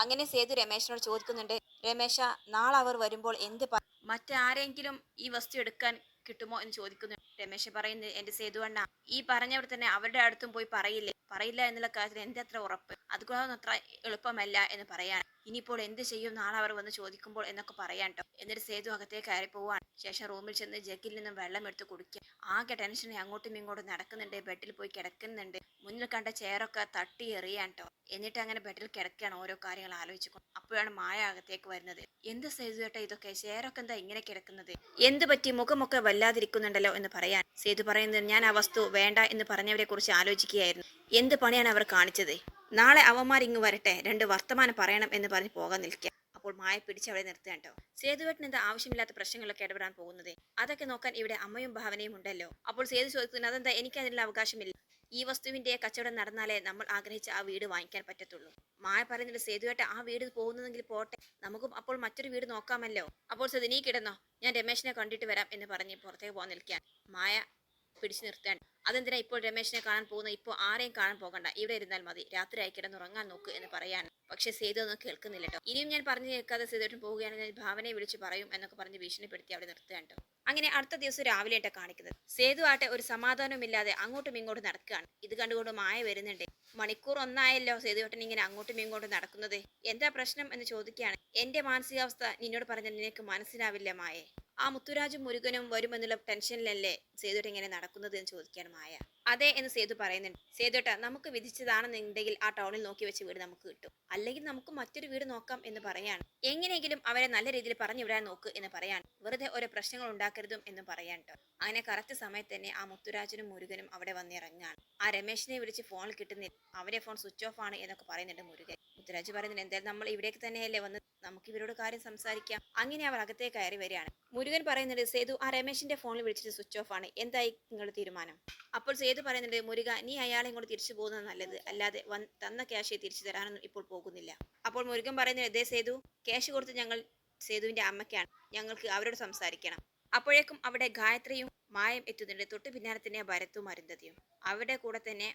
അങ്ങനെ സേതു രമേശിനോട് ചോദിക്കുന്നുണ്ട്, രമേശ, നാളെ അവർ വരുമ്പോൾ മറ്റാരെങ്കിലും ഈ വസ്തു എടുക്കാൻ കിട്ടുമോ എന്ന് ചോദിക്കുന്നു. രമേശ് പറയുന്നത്, എന്റെ സേതു അണ്ണ, ഈ പറഞ്ഞവിടെ തന്നെ അവരുടെ അടുത്തും പോയി പറയില്ല എന്നുള്ള കാര്യത്തിൽ എന്റെ അത്ര ഉറപ്പ് അതുകൊണ്ടൊന്നും അത്ര എളുപ്പമല്ല എന്ന് പറയാൻ. ഇനിയിപ്പോൾ എന്ത് ചെയ്യും നാളെ അവർ വന്ന് ചോദിക്കുമ്പോൾ എന്നൊക്കെ പറയാൻ ട്ടോ. എന്നിട്ട് സേതു അകത്തേക്ക് കയറി പോവാൻ. ശേഷം റൂമിൽ ചെന്ന് ജഗ്ഗിൽ നിന്നും വെള്ളം എടുത്ത് കുടിക്കുക. ആകെ ടെൻഷനെ അങ്ങോട്ടും ഇങ്ങോട്ടും നടക്കുന്നുണ്ട്. ബെഡിൽ പോയി കിടക്കുന്നുണ്ട്. മുന്നിൽ കണ്ട ചെയറൊക്കെ തട്ടി എറിയാൻ ട്ടോ. എന്നിട്ട് അങ്ങനെ ബെഡിൽ കിടക്കുകയാണ്, ഓരോ കാര്യങ്ങൾ ആലോചിച്ചു. അപ്പോഴാണ് മായ അകത്തേക്ക് വരുന്നത്. എന്ത് സേതു ഏട്ടാ ഇതൊക്കെ, ചെയറൊക്കെ എന്താ ഇങ്ങനെ കിടക്കുന്നത്, എന്ത് പറ്റി, മുഖമൊക്കെ വല്ലാതിരിക്കുന്നുണ്ടല്ലോ എന്ന് പറയാൻ. സേതു പറയുന്നത്, ഞാൻ ആ വസ്തു വേണ്ട എന്ന് പറഞ്ഞവരെ കുറിച്ച് ആലോചിക്കുകയായിരുന്നു. എന്ത് പണിയാണ് അവർ കാണിച്ചത്, നാളെ അവന്മാർ ഇങ്ങ് വരട്ടെ, രണ്ട് വർത്തമാനം പറയണം എന്ന് പറഞ്ഞ് പോകാൻ നിൽക്കുക. അപ്പോൾ മായ പിടിച്ച് അവിടെ നിർത്തുക കേട്ടോ. സേതുവേട്ടൻ എന്താ ആവശ്യമില്ലാത്ത പ്രശ്നങ്ങളൊക്കെ ഇടപെടാൻ പോകുന്നത്, അതൊക്കെ നോക്കാൻ ഇവിടെ അമ്മയും ഭാവനയും ഉണ്ടല്ലോ. അപ്പോൾ സേതു ചോദിക്കുന്നത്, അതെന്താ, എനിക്ക് അതിനുള്ള അവകാശമില്ല, ഈ വസ്തുവിന്റെ കച്ചവടം നടന്നാലേ നമ്മൾ ആഗ്രഹിച്ച ആ വീട് വാങ്ങിക്കാൻ പറ്റത്തുള്ളൂ. മായ പറയുന്നുണ്ട്, സേതുവേട്ട ആ വീട് പോകുന്നതെങ്കിൽ പോട്ടെ, നമുക്കും അപ്പോൾ മറ്റൊരു വീട് നോക്കാമല്ലോ. അപ്പോൾ സേതു, നീ കിടന്നോ, ഞാൻ രമേശിനെ കണ്ടിട്ട് വരാം എന്ന് പറഞ്ഞ് പുറത്തേക്ക് പോകാൻ നിൽക്കാൻ. മായ പിടിച്ചു നിർത്താൻ. അതെന്തിനാ ഇപ്പോൾ രമേശിനെ കാണാൻ പോകുന്നത്, ഇപ്പോൾ ആരെയും കാണാൻ പോകണ്ട, ഇവിടെ ഇരുന്നാൽ മതി, രാത്രി ആയി കിടന്നുറങ്ങാൻ നോക്ക് എന്ന് പറയാൻ. പക്ഷെ സേതു ഒന്നും കേൾക്കുന്നില്ല കേട്ടോ. ഇനിയും ഞാൻ പറഞ്ഞു കേൾക്കാതെ സേതുവേട്ടൻ പോവുകയാണെങ്കിൽ ഭാവനയെ വിളിച്ച് പറയും എന്നൊക്കെ പറഞ്ഞ് ഭീഷണിപ്പെടുത്തി അവിടെ നിർത്തുക കേട്ടോ. അങ്ങനെ അടുത്ത ദിവസം രാവിലെ ആയിട്ട് കാണിക്കുന്നത്, സേതു ആട്ടെ ഒരു സമാധാനവുമില്ലാതെ അങ്ങോട്ടും ഇങ്ങോട്ടും നടക്കുകയാണ്. ഇത് കണ്ടുകൊണ്ട് മായ വരുന്നുണ്ട്. മണിക്കൂർ ഒന്നായല്ലോ സേതുവേട്ടൻ ഇങ്ങനെ അങ്ങോട്ടും ഇങ്ങോട്ടും നടക്കുന്നത്, എന്താ പ്രശ്നം എന്ന് ചോദിക്കുകയാണ്. എന്റെ മാനസികാവസ്ഥ നിന്നോട് പറഞ്ഞാൽ നിനക്ക് മനസ്സിലാവില്ല മായേ, ആ മുത്തുരാജും മുരുകനും വരുമെന്നുള്ള ടെൻഷനിലല്ലേ സേതുവേട്ടൻ ഇങ്ങനെ നടക്കുന്നത് എന്ന് ചോദിക്കുകയാണ് മായ. അതെ എന്ന് സേതു പറയുന്നുണ്ട്. സേതുവേട്ട, നമുക്ക് വിധിച്ചതാണെന്നുണ്ടെങ്കിൽ ആ ടൗണിൽ നോക്കി വെച്ച് വീട് നമുക്ക് കിട്ടും, അല്ലെങ്കിൽ നമുക്ക് മറ്റൊരു വീട് നോക്കാം എന്ന് പറയാണ്. എങ്ങനെയെങ്കിലും അവരെ നല്ല രീതിയിൽ പറഞ്ഞു വിടാൻ നോക്ക് എന്ന് പറയാണ്. വെറുതെ ഓരോ പ്രശ്നങ്ങൾ ഉണ്ടാക്കരുതും എന്ന് പറയാൻ ട്ടോ. അങ്ങനെ കറക്റ്റ് സമയത്ത് തന്നെ ആ മുത്തുരാജനും മുരുകനും അവിടെ വന്നിറങ്ങാണ്. ആ രമേശിനെ വിളിച്ച് ഫോണിൽ കിട്ടുന്നില്ല, അവരെ ഫോൺ സ്വിച്ച് ഓഫ് ആണ് എന്നൊക്കെ പറയുന്നുണ്ട് മുരുകൻ. മുത്തുരാജ് പറയുന്നുണ്ട്, എന്തായാലും നമ്മൾ ഇവിടേക്ക് തന്നെയല്ലേ വന്ന്, നമുക്ക് ഇവരോട് കാര്യം സംസാരിക്കാം. അങ്ങനെ അവർ അകത്തേക്ക് കയറി വരികയാണ്. മുരുകൻ പറയുന്നുണ്ട്, സേതു ആ രമേശിന്റെ ഫോണിൽ വിളിച്ചിട്ട് സ്വിച്ച് ഓഫ് ആണ്, എന്തായി നിങ്ങളുടെ തീരുമാനം. അപ്പോൾ സേതു പറയുന്നുണ്ട്, മുരുക, നീ അയാളെ ഇങ്ങോട്ട് തിരിച്ചു പോകുന്നത് നല്ലത്, അല്ലാതെ തന്ന ക്യാഷ് തിരിച്ചു തരാനൊന്നും ഇപ്പോൾ പോകുന്നില്ല. അപ്പോൾ മുരുകൻ പറയുന്നത്, ഇതേ സേതു, ക്യാഷ് കൊടുത്ത് ഞങ്ങൾ സേതുവിന്റെ അമ്മയ്ക്കാണ്, ഞങ്ങൾക്ക് അവരോട് സംസാരിക്കണം. അപ്പോഴേക്കും അവിടെ ഗായത്രിയും മായം എത്തുന്നുണ്ട്. തൊട്ടു പിന്നാലെ തന്നെ ഭരത്തും അരുന്ധതിയും, അവരുടെ കൂടെ തന്നെ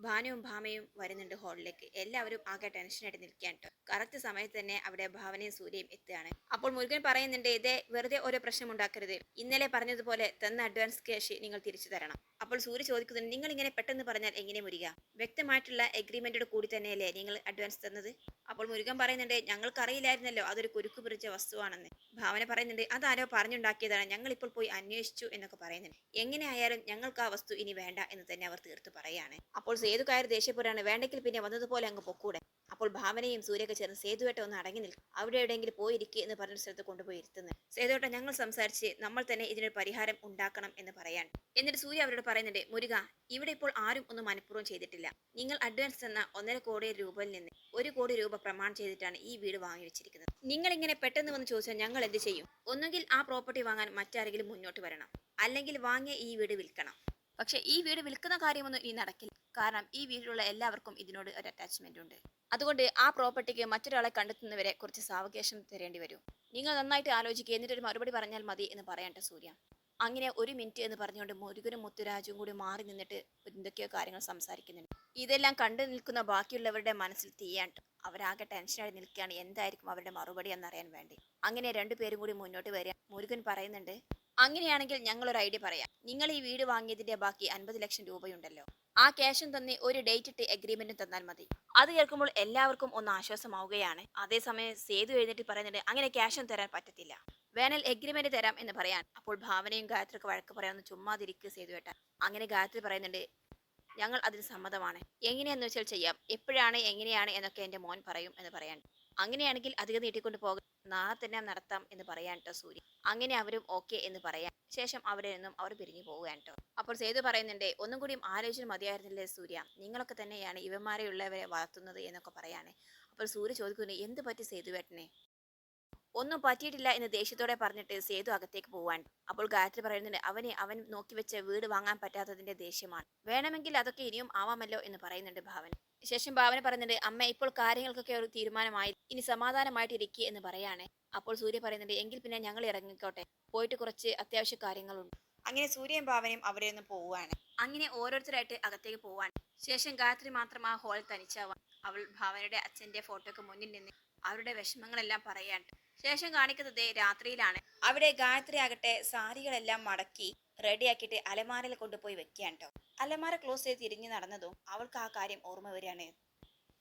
ഭാനുവും ഭാമയും വരുന്നുണ്ട് ഹാളിലേക്ക്. എല്ലാവരും ആകെ ടെൻഷനായിട്ട് നിൽക്കാൻ ട്ടോ. കറക്റ്റ് സമയത്ത് തന്നെ അവിടെ ഭാവനയും സൂര്യയും എത്തുകയാണ്. അപ്പോൾ മുരുകൻ പറയുന്നുണ്ട്, ഇതേ വെറുതെ ഓരോ പ്രശ്നം ഉണ്ടാക്കരുത്, ഇന്നലെ പറഞ്ഞതുപോലെ തന്ന അഡ്വാൻസ് ക്യാഷ് നിങ്ങൾ തിരിച്ചു തരണം. അപ്പോൾ സൂര്യ ചോദിക്കുന്നുണ്ട്, നിങ്ങൾ ഇങ്ങനെ പെട്ടെന്ന് പറഞ്ഞാൽ എങ്ങനെ മുരുക, വ്യക്തമായിട്ടുള്ള എഗ്രിമെന്റോട് കൂടി തന്നെയല്ലേ നിങ്ങൾ അഡ്വാൻസ് തന്നത്. അപ്പോൾ മുരുകൻ പറയുന്നുണ്ട്, ഞങ്ങൾക്കറിയില്ലായിരുന്നല്ലോ അതൊരു കുരുക്ക് പിടിച്ച വസ്തുവാണെന്ന്. ഭാവന പറയുന്നുണ്ട്, അതാരോ പറഞ്ഞുണ്ടാക്കിയതാണ്, ഞങ്ങൾ ഇപ്പോൾ പോയി അന്വേഷിച്ചു എന്നൊക്കെ പറയുന്നുണ്ട്. എങ്ങനെ ആയാലും ഞങ്ങൾക്ക് ആ വസ്തു ഇനി വേണ്ട എന്ന് തന്നെ അവർ തീർത്ത് പറയാണ്. അപ്പോൾ സേതു കയറി ദേഷ്യപ്പെടാണ്, വേണ്ടെങ്കിൽ പിന്നെ വന്നതുപോലെ അങ്ങ് പൊക്കൂടെ. അപ്പോൾ ഭാവനയും സൂര്യയൊക്കെ ചേർന്ന് സേതുവേട്ട ഒന്ന് അടങ്ങി നിൽക്കും, അവിടെ എവിടെയെങ്കിലും പോയിരിക്കുക എന്ന് പറഞ്ഞ സ്ഥലത്ത് കൊണ്ടുപോയി ഇരുത്തുന്നത്. സേതുവേട്ട, ഞങ്ങൾ സംസാരിച്ച് നമ്മൾ തന്നെ ഇതിനൊരു പരിഹാരം ഉണ്ടാക്കണം എന്ന് പറയാൻ. എന്നിട്ട് സൂര്യ അവരോട് പറയുന്നുണ്ട്, മുരുക, ഇവിടെ ഇപ്പോൾ ആരും ഒന്നും മനഃപൂർവ്വം ചെയ്തിട്ടില്ല, നിങ്ങൾ അഡ്വാൻസ് തന്ന 1.5 കോടി രൂപയിൽ നിന്ന് 1 കോടി രൂപ പ്രമാണം ചെയ്തിട്ടാണ് ഈ വീട് വാങ്ങി വെച്ചിരിക്കുന്നത്. നിങ്ങൾ ഇങ്ങനെ പെട്ടെന്ന് വന്ന് ചോദിച്ചാൽ ഞങ്ങൾ എന്ത് ചെയ്യും. ഒന്നുകിൽ ആ പ്രോപ്പർട്ടി വാങ്ങാൻ മറ്റാരെങ്കിലും മുന്നോട്ട് വരണം, അല്ലെങ്കിൽ വാങ്ങിയ ഈ വീട് വിൽക്കണം. പക്ഷെ ഈ വീട് വിൽക്കുന്ന കാര്യമൊന്നും ഇനി നടക്കില്ല, കാരണം ഈ വീട്ടിലുള്ള എല്ലാവർക്കും ഇതിനോട് ഒരു അറ്റാച്ച്മെന്റ് ഉണ്ട്. അതുകൊണ്ട് ആ പ്രോപ്പർട്ടിക്ക് മറ്റൊരാളെ കണ്ടെത്തുന്നവരെ കുറച്ച് സാവകാശം തരേണ്ടി വരും. നിങ്ങൾ നന്നായിട്ട് ആലോചിക്കുക, എന്നിട്ടൊരു മറുപടി പറഞ്ഞാൽ മതി എന്ന് പറയട്ടെ സൂര്യ. അങ്ങനെ 1 മിനിറ്റ് എന്ന് പറഞ്ഞുകൊണ്ട് മുരുകനും മുത്തുരാജും കൂടി മാറി നിന്നിട്ട് എന്തൊക്കെയോ കാര്യങ്ങൾ സംസാരിക്കുന്നുണ്ട്. ഇതെല്ലാം കണ്ടു നിൽക്കുന്ന ബാക്കിയുള്ളവരുടെ മനസ്സിൽ തീയാണ്ട് അവരാകെ ടെൻഷനായി നിൽക്കുകയാണ്, എന്തായിരിക്കും അവരുടെ മറുപടി എന്നറിയാൻ വേണ്ടി. അങ്ങനെ രണ്ടുപേരും കൂടി മുന്നോട്ട് വരിക. മുരുകൻ പറയുന്നുണ്ട്, അങ്ങനെയാണെങ്കിൽ ഞങ്ങൾ ഒരു ഐഡിയ പറയാം, നിങ്ങൾ ഈ വീട് വാങ്ങിയതിന്റെ ബാക്കി 50 ലക്ഷം രൂപയുണ്ടല്ലോ, ആ ക്യാഷും തന്നെ ഒരു ഡേറ്റ് ഇട്ട് എഗ്രിമെന്റും തന്നാൽ മതി. അത് കേൾക്കുമ്പോൾ എല്ലാവർക്കും ഒന്ന് ആശ്വാസമാവുകയാണ്. അതേസമയം സേതു എഴുന്നേറ്റ് പറയുന്നുണ്ട്, അങ്ങനെ ക്യാഷും തരാൻ പറ്റത്തില്ല, വേനൽ എഗ്രിമെന്റ് തരാം എന്ന് പറയാൻ. അപ്പോൾ ഭാവനയും ഗായത്രിക്ക് വഴക്ക് പറയാമെന്ന്, ചുമ്മാതിരിക്കുക സേതുവേട്ട. അങ്ങനെ ഗായത്രി പറയുന്നുണ്ട്, ഞങ്ങൾ അതിന് സമ്മതമാണ്, എങ്ങനെയാന്ന് വെച്ചാൽ ചെയ്യാം, എപ്പോഴാണ് എങ്ങനെയാണ് എന്നൊക്കെ എൻ്റെ മോൻ പറയും എന്ന് പറയാൻ. അങ്ങനെയാണെങ്കിൽ അധികം നീട്ടിക്കൊണ്ട് പോകാം, നാളെ തന്നെ നടത്താം എന്ന് പറയാൻ ട്ടോ സൂര്യ. അങ്ങനെ അവരും ഓക്കെ എന്ന് പറയാൻ. ശേഷം അവിടെ നിന്നും അവർ പിരിഞ്ഞു പോവുകയാണ് ട്ടോ. അപ്പോൾ സേതു പറയുന്നുണ്ട്, ഒന്നും കൂടിയും ആലോചന മതിയായിരുന്നില്ലേ സൂര്യ, നിങ്ങളൊക്കെ തന്നെയാണ് ഇവന്മാരെയുള്ളവരെ വളർത്തുന്നത് എന്നൊക്കെ പറയാണ്. അപ്പോൾ സൂര്യ ചോദിക്കുന്നു, എന്ത് പറ്റി സേതുവേട്ടനെ. ഒന്നും പറ്റിയിട്ടില്ല എന്ന് ദേഷ്യത്തോടെ പറഞ്ഞിട്ട് സേതു അകത്തേക്ക് പോവാൻ. അപ്പോൾ ഗായത്രി പറയുന്നുണ്ട്, അവൻ നോക്കി വെച്ച വീട് വാങ്ങാൻ പറ്റാത്തതിന്റെ ദേഷ്യമാണ്, വേണമെങ്കിൽ അതൊക്കെ ഇനിയും ആവാമല്ലോ എന്ന് പറയുന്നുണ്ട് ഭാവൻ. ശേഷം ഭാവന പറയുന്നുണ്ട്, അമ്മ ഇപ്പോൾ കാര്യങ്ങൾക്കൊക്കെ ഒരു തീരുമാനമായി, ഇനി സമാധാനമായിട്ട് ഇരിക്കുക എന്ന് പറയാണ്. അപ്പോൾ സൂര്യ പറയുന്നുണ്ട്, എങ്കിൽ പിന്നെ ഞങ്ങൾ ഇറങ്ങിക്കോട്ടെ, പോയിട്ട് കുറച്ച് അത്യാവശ്യ കാര്യങ്ങളുണ്ട്. അങ്ങനെ സൂര്യയും ഭാവനയും അവിടെ നിന്ന് പോവുകയാണ്. അങ്ങനെ ഓരോരുത്തരായിട്ട് അകത്തേക്ക് പോവാൻ. ശേഷം ഗായത്രി മാത്രം ആ ഹാളിൽ തനിച്ചാവാൻ. അവൾ ഭാവനയുടെ അച്ഛന്റെ ഫോട്ടോക്ക് മുന്നിൽ നിന്ന് അവരുടെ വിഷമങ്ങളെല്ലാം പറയാൻ. ശേഷം കാണിക്കുന്നത് രാത്രിയിലാണ്. അവിടെ ഗായത്രി ആകട്ടെ സാരികളെല്ലാം മടക്കി റെഡിയാക്കിയിട്ട് അലമാരയിൽ കൊണ്ടുപോയി വെക്കാൻ കേട്ടോ. അലമാര ക്ലോസ് ചെയ്ത് തിരിഞ്ഞു നടന്നതും അവൾക്ക് ആ കാര്യം ഓർമ്മ വരികയാണ്.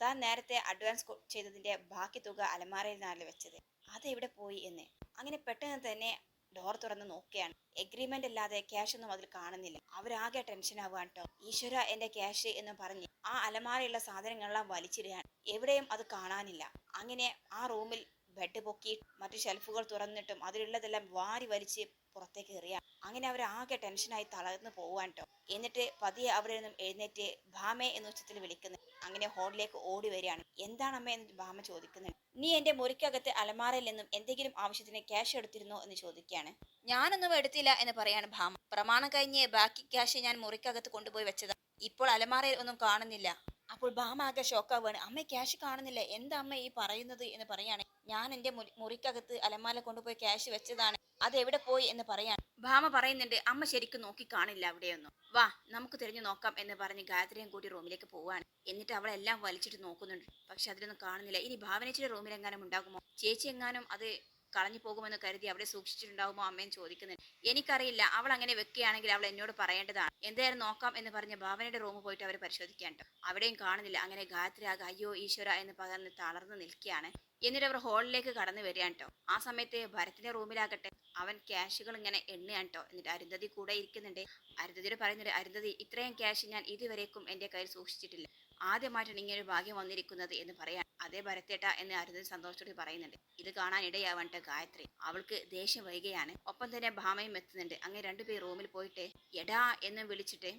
താൻ നേരത്തെ അഡ്വാൻസ് ചെയ്തതിന്റെ ബാക്കി തുക അലമാരയിൽ നിന്നാണ് വെച്ചത്, അത് എവിടെ പോയി എന്ന്. അങ്ങനെ പെട്ടെന്ന് തന്നെ ഡോർ തുറന്ന് നോക്കുകയാണ്. എഗ്രിമെന്റ് അല്ലാതെ ക്യാഷ് ഒന്നും അതിൽ കാണുന്നില്ല. അവരാകെ ടെൻഷൻ ആവുകയാണ് കേട്ടോ. ഈശ്വര, എന്റെ ക്യാഷ് എന്ന് പറഞ്ഞ് ആ അലമാരയുള്ള സാധനങ്ങളെല്ലാം വലിച്ചിടുകയാണ്. എവിടെയും അത് കാണാനില്ല. അങ്ങനെ ആ റൂമിൽ ബെഡ് പൊക്കി മറ്റു ഷെൽഫുകൾ തുറന്നിട്ടും അതിലുള്ളതെല്ലാം വാരി വലിച്ച് പുറത്തേക്ക് എറിയാം. അങ്ങനെ അവർ ആകെ ടെൻഷനായി തളർന്നു പോവാൻ കേട്ടോ. എന്നിട്ട് പതിയെ അവരിൽ നിന്നും എഴുന്നേറ്റ് ഭാമേ എന്ന് ഉച്ചത്തിൽ വിളിക്കുന്നു. അങ്ങനെ ഹോളിലേക്ക് ഓടി വരികയാണ്. എന്താണ് അമ്മ എന്ന് ഭാമ ചോദിക്കുന്നുണ്ട്. നീ എന്റെ മുറിക്കകത്ത് അലമാരയിൽ നിന്നും എന്തെങ്കിലും ആവശ്യത്തിന് ക്യാഷ് എടുത്തിരുന്നോ എന്ന് ചോദിക്കുകയാണ്. ഞാനൊന്നും എടുത്തില്ല എന്ന് പറയാണ് ഭാമ. പ്രമാണം കഴിഞ്ഞ് ബാക്കി ക്യാഷ് ഞാൻ മുറിക്കകത്ത് കൊണ്ടുപോയി വെച്ചതാ, ഇപ്പോൾ അലമാരയിൽ ഒന്നും കാണുന്നില്ല. അപ്പോൾ ഭാമ ആകെ ഷോക്കാവാണ്. അമ്മ ക്യാഷ് കാണുന്നില്ല, എന്താ അമ്മ ഈ പറയുന്നത് എന്ന് പറയാണ്. ഞാൻ എന്റെ മുറിക്കകത്ത് അലമാര കൊണ്ടുപോയി ക്യാഷ് വെച്ചതാണ്, അത് എവിടെ പോയി എന്ന് പറയാണ്. ഭാമ പറയുന്നുണ്ട്, അമ്മ ശരിക്കും നോക്കി കാണില്ല അവിടെയൊന്നും, വാ നമുക്ക് തിരിഞ്ഞു നോക്കാം എന്ന് പറഞ്ഞ് ഗായത്രിയും കൂടി റൂമിലേക്ക് പോവാണ്. എന്നിട്ട് അവളെല്ലാം വലിച്ചിട്ട് നോക്കുന്നുണ്ട്. പക്ഷെ അതിലൊന്നും കാണുന്നില്ല. ഇനി ഭാവനേച്ചിയുടെ റൂമിൽ എങ്ങാനും ഉണ്ടാകുമോ, ചേച്ചി എങ്ങാനും അത് കളഞ്ഞു പോകുമെന്ന് കരുതി അവിടെ സൂക്ഷിച്ചിട്ടുണ്ടാവുമോ അമ്മയെന്ന് ചോദിക്കുന്നുണ്ട്. എനിക്കറിയില്ല, അവൾ അങ്ങനെ വെക്കുകയാണെങ്കിൽ അവൾ എന്നോട് പറയേണ്ടതാണ്. എന്തായാലും നോക്കാം എന്ന് പറഞ്ഞ് ഭാവനയുടെ റൂം പോയിട്ട് അവർ പരിശോധിക്കാൻ. അവിടെയും കാണുന്നില്ല. അങ്ങനെ ഗായത്രി ആകെ അയ്യോ ഈശ്വര എന്ന് പകർന്ന് തളർന്ന് നിൽക്കുകയാണ്. എന്നിട്ട് അവർ ഹോളിലേക്ക് കടന്നു വരികയാണ് കേട്ടോ. ആ സമയത്ത് ഭരത്തിന്റെ റൂമിലാകട്ടെ അവൻ ക്യാഷുകൾ ഇങ്ങനെ എണ്ണുകയാണ് കേട്ടോ. എന്നിട്ട് അരുന്ധതി കൂടെ ഇരിക്കുന്നുണ്ട്. അരുന്ധതിയോട് പറയുന്നുണ്ട്, അരുന്ധതി, ഇത്രയും ക്യാഷ് ഞാൻ ഇതുവരേക്കും എന്റെ കയ്യിൽ സൂക്ഷിച്ചിട്ടില്ല, ആദ്യമായിട്ടാണ് ഇങ്ങനെ ഒരു ഭാഗ്യം വന്നിരിക്കുന്നത് എന്ന് പറയാൻ. അതേ ഭരത്തേട്ട എന്ന് അരുന്ധതി സന്തോഷത്തോടെ പറയുന്നുണ്ട്. ഇത് കാണാൻ ഇടയാവട്ടെ ഗായത്രി. അവൾക്ക് ദേഷ്യം വരികയാണ്. ഒപ്പം തന്നെ ഭാമയും എത്തുന്നുണ്ട്. അങ്ങനെ രണ്ടുപേർ റൂമിൽ പോയിട്ട് എടാ എന്ന് വിളിച്ചിട്ട്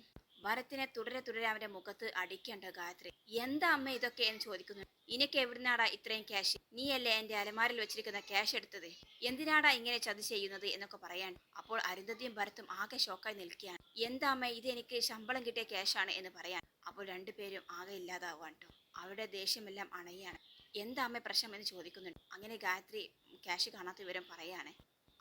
ഭരത്തിനെ തുടരെ തുടരെ അവന്റെ മുഖത്ത് അടിക്കേണ്ട ഗായത്രി. എന്താ അമ്മ ഇതൊക്കെ എന്ന് ചോദിക്കുന്നു. ഇനക്ക് എവിടുന്നാടാ ഇത്രയും ക്യാഷ്, നീയല്ലേ എന്റെ അലമാരിൽ വെച്ചിരിക്കുന്ന ക്യാഷ് എടുത്തത്, എന്തിനാടാ ഇങ്ങനെ ചതി ചെയ്യുന്നത് എന്നൊക്കെ പറയാൻ. അപ്പോൾ അരുന്ധതിയും ഭരത്തും ആകെ ഷോക്കായി നിൽക്കുകയാണ്. എന്താ അമ്മ, ഇത് എനിക്ക് ശമ്പളം കിട്ടിയ ക്യാഷാണ് എന്ന് പറയാൻ. അപ്പോൾ രണ്ടുപേരും ആകെ ഇല്ലാതാവാൻ കേട്ടോ. അവരുടെ ദേഷ്യമെല്ലാം അണയാണ്. എന്താ അമ്മ പ്രശ്നം എന്ന് ചോദിക്കുന്നുണ്ട്. അങ്ങനെ ഗായത്രി ക്യാഷ് കാണാത്ത വിവരം പറയാണ്.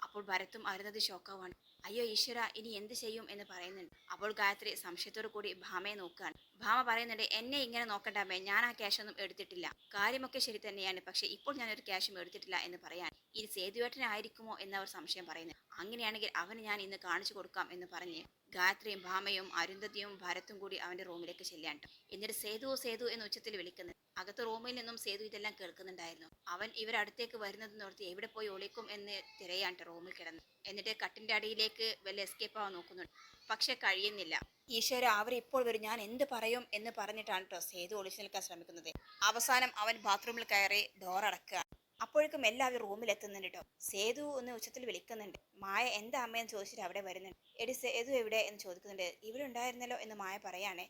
അപ്പോൾ ഭരത്തും അരുന്ധതി ഷോക്കാവാണ്. അയ്യോ ഈശ്വര, ഇനി എന്ത് ചെയ്യും എന്ന് പറയുന്നുണ്ട്. അപ്പോൾ ഗായത്രി സംശയത്തോടു കൂടി ഭാമയെ നോക്കുകയാണ്. ഭാമ പറയുന്നുണ്ട്, എന്നെ ഇങ്ങനെ നോക്കണ്ടാമേ, ഞാൻ ആ ക്യാഷ് ഒന്നും എടുത്തിട്ടില്ല, കാര്യമൊക്കെ ശരി തന്നെയാണ്, പക്ഷെ ഇപ്പോൾ ഞാനൊരു ക്യാഷും എടുത്തിട്ടില്ല എന്ന് പറയാൻ. ഇനി സേതുവേട്ടനായിരിക്കുമോ എന്നവർ സംശയം പറയുന്നത്. അങ്ങനെയാണെങ്കിൽ അവന് ഞാൻ ഇന്ന് കാണിച്ചു കൊടുക്കാം എന്ന് പറഞ്ഞ് ഗായത്രിയും ഭാമയും അരുന്ധതിയും ഭരത്തും കൂടി അവന്റെ റൂമിലേക്ക് ചെല്ലാൻ. എന്നിട്ട് സേതു സേതു എന്ന് ഉച്ചത്തിൽ വിളിക്കുന്നത്. അകത്ത് റൂമിൽ നിന്നും സേതു ഇതെല്ലാം കേൾക്കുന്നുണ്ടായിരുന്നു. അവൻ ഇവരടുത്തേക്ക് വരുന്നതെന്നോർത്ത് എവിടെ പോയി ഒളിക്കും എന്ന് തിരയാണ്ട് റൂമിൽ കിടന്നു. എന്നിട്ട് കട്ടിന്റെ അടിയിലേക്ക് വല്ല എസ്കേപ്പ് ആവാൻ നോക്കുന്നുണ്ട്. പക്ഷെ കഴിയുന്നില്ല. ഈശ്വര, അവർ ഇപ്പോൾ വരും, ഞാൻ എന്ത് പറയും എന്ന് പറഞ്ഞിട്ടാണ് കേട്ടോ സേതു ഒളിച്ചു നിൽക്കാൻ ശ്രമിക്കുന്നത്. അവസാനം അവൻ ബാത്റൂമിൽ കയറി ഡോർ അടക്കുക. അപ്പോഴേക്കും എല്ലാവരും റൂമിൽ എത്തുന്നുണ്ട് കേട്ടോ. സേതു എന്ന് ഉച്ചത്തിൽ വിളിക്കുന്നുണ്ട്. മായ എന്താ അമ്മയെന്ന് ചോദിച്ചിട്ട് അവിടെ വരുന്നുണ്ട്. എടി സേതു എവിടെ എന്ന് ചോദിക്കുന്നുണ്ട്. ഇവിടെ ഉണ്ടായിരുന്നല്ലോ എന്ന് മായ പറയാണേ.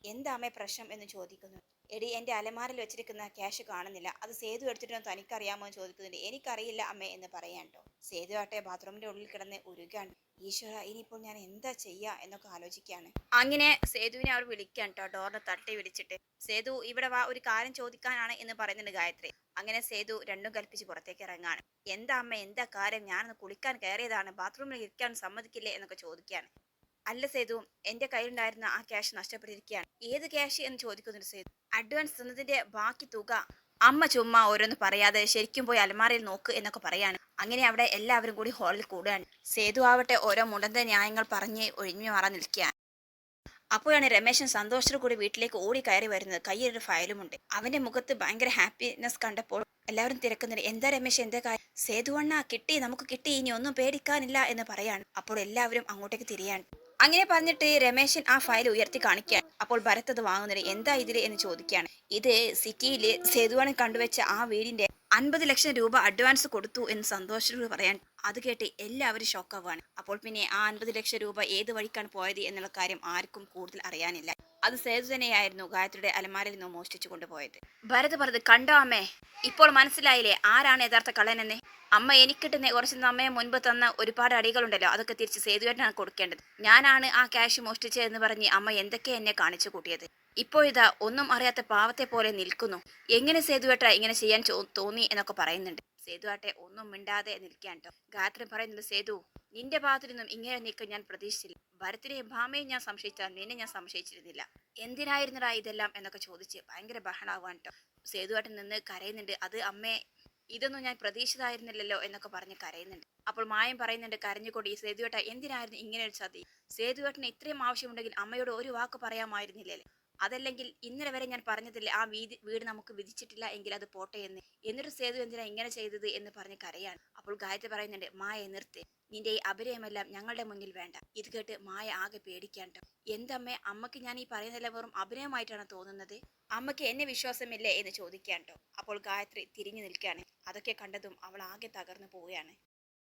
എന്താ അമ്മേ പ്രശ്നം എന്ന് ചോദിക്കുന്നു. എടി, എന്റെ അലമാരയിൽ വെച്ചിരിക്കുന്ന ക്യാഷ് കാണുന്നില്ല, അത് സേതു എടുത്തിട്ടോ തനിക്കറിയാമോ എന്ന് ചോദിക്കുന്നുണ്ട്. എനിക്കറിയില്ല അമ്മേ എന്ന് പറയാൻ കേട്ടോ. സേതു ആട്ടെ ബാത്റൂമിന്റെ ഉള്ളിൽ കിടന്ന് ഉരുകാണ്. ഈശ്വര, ഇനിയിപ്പോൾ ഞാൻ എന്താ ചെയ്യാ എന്നൊക്കെ ആലോചിക്കാണ്. അങ്ങനെ സേതുവിനെ അവർ വിളിക്കാൻ കേട്ടോ. ഡോറിനെ തട്ടി വിളിച്ചിട്ട്, സേതു ഇവിടെ വാ, ഒരു കാര്യം ചോദിക്കാനാണ് എന്ന് പറയുന്നുണ്ട് ഗായത്രി. അങ്ങനെ സേതു രണ്ടും കൽപ്പിച്ച് പുറത്തേക്ക് ഇറങ്ങാണ്. എന്താ അമ്മ, എന്താ കാര്യം, ഞാനൊന്ന് കുളിക്കാൻ കയറിയതാണ്, ബാത്റൂമിൽ ഇരിക്കാൻ സമ്മതിക്കില്ലേ എന്നൊക്കെ ചോദിക്കുകയാണ്. അല്ല സേതു, എന്റെ കയ്യിലുണ്ടായിരുന്ന ആ ക്യാഷ് നഷ്ടപ്പെട്ടിരിക്കുകയാണ്. ഏത് ക്യാഷ് എന്ന് ചോദിക്കുന്നുണ്ട് സേതു. അഡ്വാൻസ് തന്നതിന്റെ ബാക്കി തുക. അമ്മ ചുമ്മാ ഓരോന്ന് പറയാതെ ശരിക്കും പോയി അലമാരയിൽ നോക്ക് എന്നൊക്കെ പറയാണ്. അങ്ങനെ അവിടെ എല്ലാവരും കൂടി ഹാളിൽ കൂടുകയാണ്. സേതു ആവട്ടെ ഓരോ മുടന്ത ന്യായങ്ങൾ പറഞ്ഞ് ഒഴിഞ്ഞു മാറാൻ നിൽക്കുകയാണ്. അപ്പോഴാണ് രമേശൻ സന്തോഷത്തോടു കൂടി വീട്ടിലേക്ക് ഓടി കയറി വരുന്നത്. കയ്യിലൊരു ഫയലുമുണ്ട്. അവന്റെ മുഖത്ത് ഭയങ്കര ഹാപ്പിനെസ് കണ്ടപ്പോൾ എല്ലാവരും തിരക്കുന്നുണ്ട്. എന്താ രമേശ്, എന്താ കാര്യം? സേതുവണ്ണ കിട്ടി, നമുക്ക് കിട്ടി, ഇനി ഒന്നും പേടിക്കാനില്ല എന്ന് പറയാണ്. അപ്പോൾ എല്ലാവരും അങ്ങോട്ടേക്ക് തിരിയാണ്. അങ്ങനെ പറഞ്ഞിട്ട് രമേശൻ ആ ഫയൽ ഉയർത്തി കാണിക്കുകയാണ്. അപ്പോൾ ഭരത് അത് വാങ്ങുന്നുണ്ട്. എന്താ ഇതില് എന്ന് ചോദിക്കുകയാണ്. ഇത് സിറ്റിയിൽ സേതുവാണ് കണ്ടുവച്ച ആ വീടിന്റെ 50 ലക്ഷം രൂപ അഡ്വാൻസ് കൊടുത്തു എന്ന് സന്തോഷത്തോട് പറയാൻ. അത് കേട്ട് എല്ലാവരും ഷോക്കാവാണ്. അപ്പോൾ പിന്നെ ആ 50 ലക്ഷം രൂപ ഏത് വഴിക്കാണ് പോയത് എന്നുള്ള കാര്യം ആർക്കും കൂടുതൽ അറിയാനില്ല. അത് സേതു തന്നെയായിരുന്നു ഗായത്രിയുടെ അലമാരയിൽ നിന്ന് മോഷ്ടിച്ചു കൊണ്ടുപോയത്. ഭരത് പറഞ്ഞത്, കണ്ടോ അമ്മേ, ഇപ്പോൾ മനസ്സിലായില്ലേ ആരാണ് യഥാർത്ഥ കള്ളനെന്ന്? അമ്മ എനിക്കിട്ടുന്ന കുറച്ച് സമയം മുൻപ് തന്ന ഒരുപാട് അടികളുണ്ടല്ലോ, അതൊക്കെ തിരിച്ച് സേതുവേട്ടനാണ് കൊടുക്കേണ്ടത്. ഞാനാണ് ആ ക്യാഷ് മോഷ്ടിച്ചത് എന്ന് പറഞ്ഞ് അമ്മ എന്തൊക്കെ എന്നെ കാണിച്ചു കൂട്ടിയത്. ഇപ്പോഴിതാ ഒന്നും അറിയാത്ത പാവത്തെ പോലെ നിൽക്കുന്നു. എങ്ങനെ സേതുവേട്ട ഇങ്ങനെ ചെയ്യാൻ തോന്നി എന്നൊക്കെ പറയുന്നുണ്ട്. സേതുവാട്ടെ ഒന്നും മിണ്ടാതെ നിൽക്കാൻ കേട്ടോ. ഗായത്രി പറയുന്നുണ്ട്, സേതു നിന്റെ ഭാഗത്തു നിന്നും ഇങ്ങനെ നീക്കം ഞാൻ പ്രതീക്ഷിച്ചില്ല. ഭരത്തിനെയും ഭാമയും ഞാൻ സംശയിച്ചാൽ നിന്നെ ഞാൻ സംശയിച്ചിരുന്നില്ല. എന്തിനായിരുന്നടാ ഇതെല്ലാം എന്നൊക്കെ ചോദിച്ച് ഭയങ്കര ബഹളാവാൻ കേട്ടോ. സേതുവേട്ടൻ നിന്ന് കരയുന്നുണ്ട്. അത് അമ്മേ, ഇതൊന്നും ഞാൻ പ്രതീക്ഷിതായിരുന്നില്ലല്ലോ എന്നൊക്കെ പറഞ്ഞ് കരയുന്നുണ്ട്. അപ്പോൾ മായം പറയുന്നുണ്ട് കരഞ്ഞുകൊണ്ട്, ഈ സേതുവേട്ട എന്തിനായിരുന്നു ഇങ്ങനെ ഒരു ചതി? സേതുവേട്ടന് ഇത്രയും ആവശ്യമുണ്ടെങ്കിൽ അമ്മയോട് ഒരു വാക്ക് പറയാമായിരുന്നില്ലേ? അതല്ലെങ്കിൽ ഇന്നലെ വരെ ഞാൻ പറഞ്ഞതില്ലേ ആ വീട് നമുക്ക് വിധിച്ചിട്ടില്ല എങ്കിൽ അത് പോട്ടെ എന്ന്. എന്നിട്ട് സേതു എന്തിനാ ഇങ്ങനെ ചെയ്തത് എന്ന് പറഞ്ഞ് കരയാണ്. അപ്പോൾ ഗായത്രി പറയുന്നുണ്ട്, മായ നിർത്ത്, നിന്റെ ഈ അഭിനയമെല്ലാം ഞങ്ങളുടെ മുന്നിൽ വേണ്ട. ഇത് കേട്ട് മായ ആകെ പേടിക്കാണ്ടോ. എന്തമ്മേ, അമ്മക്ക് ഞാൻ ഈ പറയുന്നതെല്ലാം വെറും അഭിനയമായിട്ടാണ് തോന്നുന്നത്? അമ്മക്ക് എന്നെ വിശ്വാസമില്ലേ എന്ന് ചോദിക്കാണ്ടോ. അപ്പോൾ ഗായത്രി തിരിഞ്ഞു നിൽക്കുകയാണ്. അതൊക്കെ കണ്ടതും അവൾ ആകെ തകർന്നു പോവുകയാണ്.